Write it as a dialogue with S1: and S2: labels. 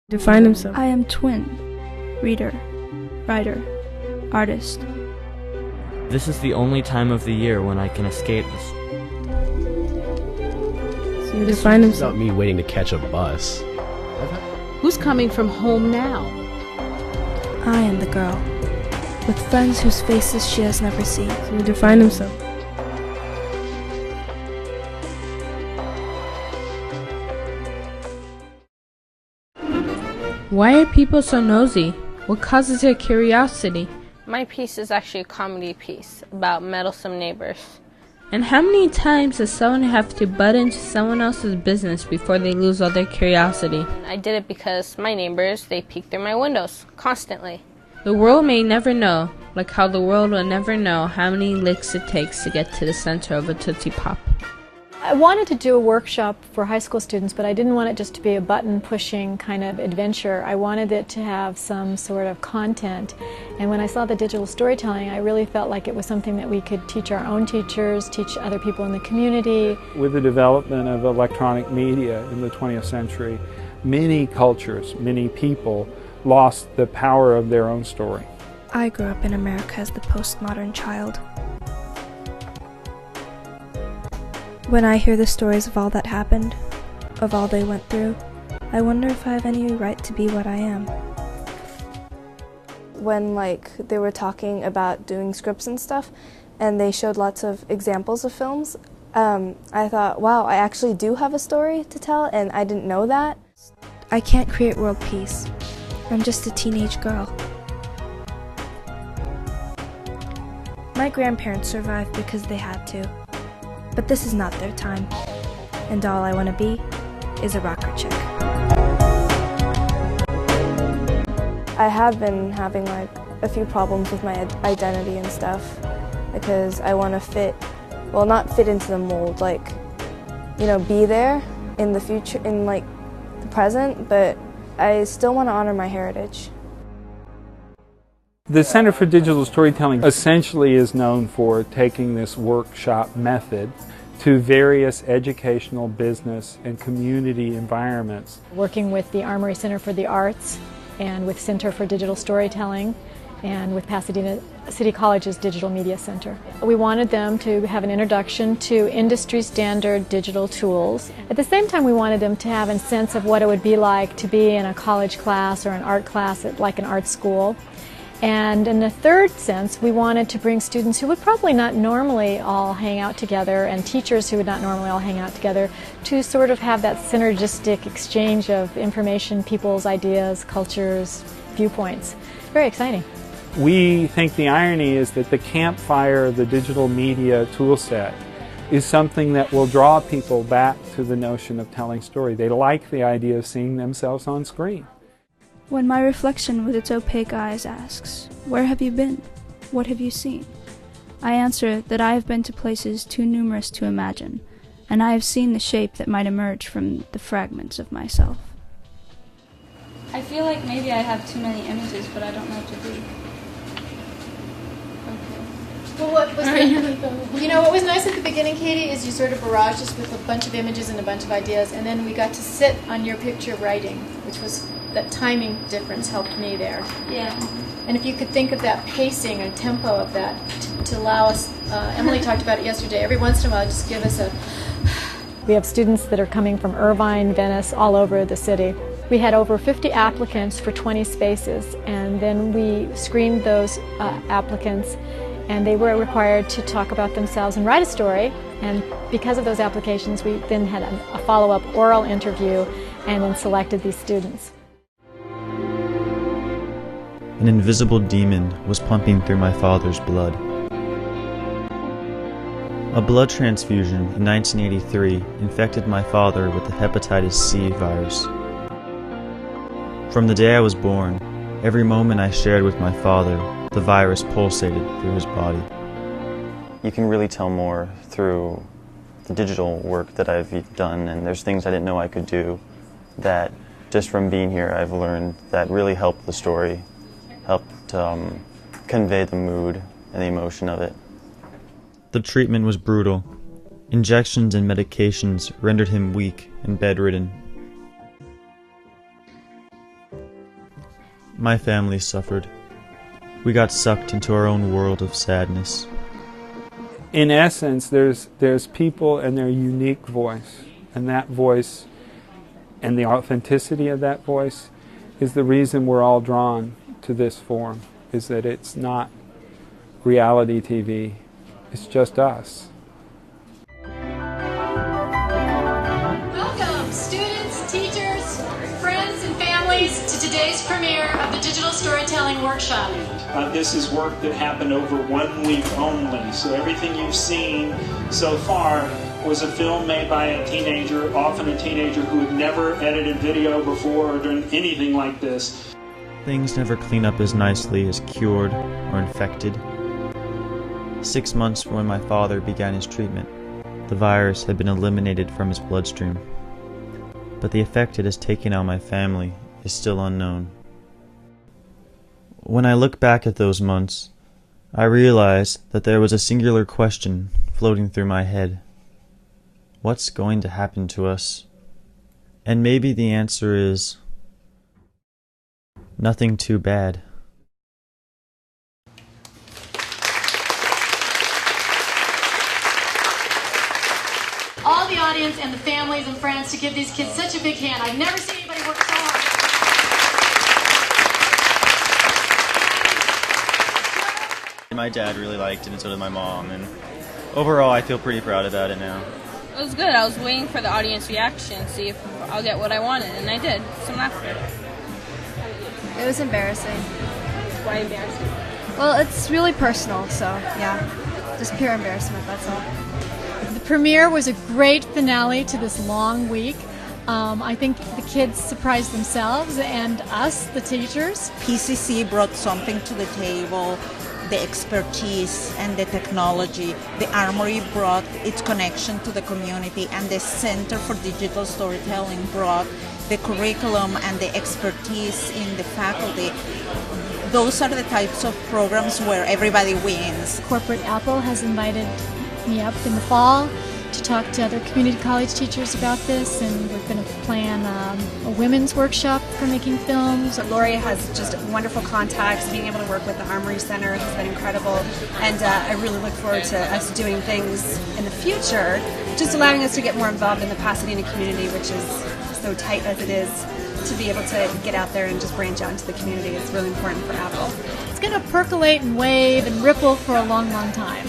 S1: Define himself.
S2: I am twin, reader, writer, artist.
S3: This is the only time of the year when I can escape this.
S1: So define
S4: It's
S1: himself.
S4: not me waiting to catch a bus.
S5: Who's coming from home now?
S2: I am the girl, with friends whose faces she has never seen.
S1: So define himself. Why are people so nosy? What causes their curiosity?
S6: My piece is actually a comedy piece about meddlesome neighbors.
S1: And how many times does someone have to butt into someone else's business before they lose all their curiosity?
S6: I did it because my neighbors, they peek through my windows constantly.
S1: The world may never know, like how the world will never know how many licks it takes to get to the center of a Tootsie Pop.
S7: I wanted to do a workshop for high school students, but I didn't want it just to be a button-pushing kind of adventure. I wanted it to have some sort of content. And when I saw the digital storytelling, I really felt like it was something that we could teach our own teachers, teach other people in the community.
S8: With the development of electronic media in the 20th century, many cultures, many people lost the power of their own story.
S2: I grew up in America as the postmodern child. When I hear the stories of all that happened, of all they went through, I wonder if I have any right to be what I am.
S9: When they were talking about doing scripts and stuff, and they showed lots of examples of films, I thought, wow, I actually do have a story to tell, and I didn't know that.
S2: I can't create world peace. I'm just a teenage girl. My grandparents survived because they had to. But this is not their time, and all I want to be is a rocker chick.
S9: I have been having a few problems with my identity and stuff because I want to not fit into the mold, be there in the future, in the present, but I still want to honor my heritage.
S8: The Center for Digital Storytelling essentially is known for taking this workshop method to various educational, business, and community environments.
S7: Working with the Armory Center for the Arts and with Center for Digital Storytelling and with Pasadena City College's Digital Media Center. We wanted them to have an introduction to industry standard digital tools. At the same time, we wanted them to have a sense of what it would be like to be in a college class or an art class at an art school. And in the third sense, we wanted to bring students who would probably not normally all hang out together and teachers who would not normally all hang out together to sort of have that synergistic exchange of information, people's ideas, cultures, viewpoints. Very exciting.
S8: We think the irony is that the campfire of the digital media toolset is something that will draw people back to the notion of telling story. They like the idea of seeing themselves on screen.
S2: When my reflection with its opaque eyes asks, "Where have you been? What have you seen?" I answer that I have been to places too numerous to imagine, and I have seen the shape that might emerge from the fragments of myself.
S10: I feel like maybe I have too many images, but I don't know what to do.
S11: Well, what was nice at the beginning, Katie, is you sort of barraged us with a bunch of images and a bunch of ideas, and then we got to sit on your picture writing, which was, that timing difference helped me there.
S10: Yeah.
S11: And if you could think of that pacing and tempo of that to allow us, Emily talked about it yesterday, every once in a while just give us a...
S7: We have students that are coming from Irvine, Venice, all over the city. We had over 50 applicants for 20 spaces, and then we screened those applicants, and they were required to talk about themselves and write a story. And because of those applications, we then had a follow-up oral interview and then selected these students.
S12: An invisible demon was pumping through my father's blood. A blood transfusion in 1983 infected my father with the hepatitis C virus. From the day I was born, every moment I shared with my father, the virus pulsated through his body.
S13: You can really tell more through the digital work that I've done, and there's things I didn't know I could do that just from being here I've learned that really helped the story, helped convey the mood and the emotion of it.
S12: The treatment was brutal. Injections and medications rendered him weak and bedridden. My family suffered. We got sucked into our own world of sadness.
S8: In essence, there's people and their unique voice, and that voice and the authenticity of that voice is the reason we're all drawn to this form, is that it's not reality TV, it's just us.
S11: Welcome, students, teachers, friends, and families, to today's premiere of the Digital Storytelling Workshop.
S14: This is work that happened over 1 week only, so everything you've seen so far was a film made by a teenager, often a teenager who had never edited video before or done anything like this.
S12: Things never clean up as nicely as cured or infected. 6 months from when my father began his treatment, the virus had been eliminated from his bloodstream. But the effect it has taken on my family is still unknown. When I look back at those months, I realize that there was a singular question floating through my head. What's going to happen to us? And maybe the answer is nothing too bad.
S11: All the audience and the families and friends to give these kids such a big hand. I've never seen anybody work so hard.
S13: My dad really liked it, and so did my mom, and overall I feel pretty proud about it now.
S6: It was good. I was waiting for the audience reaction, see if I'll get what I wanted, and I did. Some laughter.
S10: It was embarrassing.
S6: Why embarrassing?
S10: Well, it's really personal, so yeah, just pure embarrassment, that's all.
S11: The premiere was a great finale to this long week. I think the kids surprised themselves and us, the teachers.
S15: PCC brought something to the table, the expertise and the technology. The Armory brought its connection to the community, and the Center for Digital Storytelling brought the curriculum and the expertise in the faculty. Those are the types of programs where everybody wins.
S11: Corporate Apple has invited me up in the fall to talk to other community college teachers about this, and we're going to plan a women's workshop for making films.
S16: Laurie has just wonderful contacts. Being able to work with the Armory Center has been incredible, and I really look forward to us doing things in the future, just allowing us to get more involved in the Pasadena community, which is so tight as it is. To be able to get out there and just branch out into the community is really important for Apple.
S11: It's going to percolate and wave and ripple for a long, long time.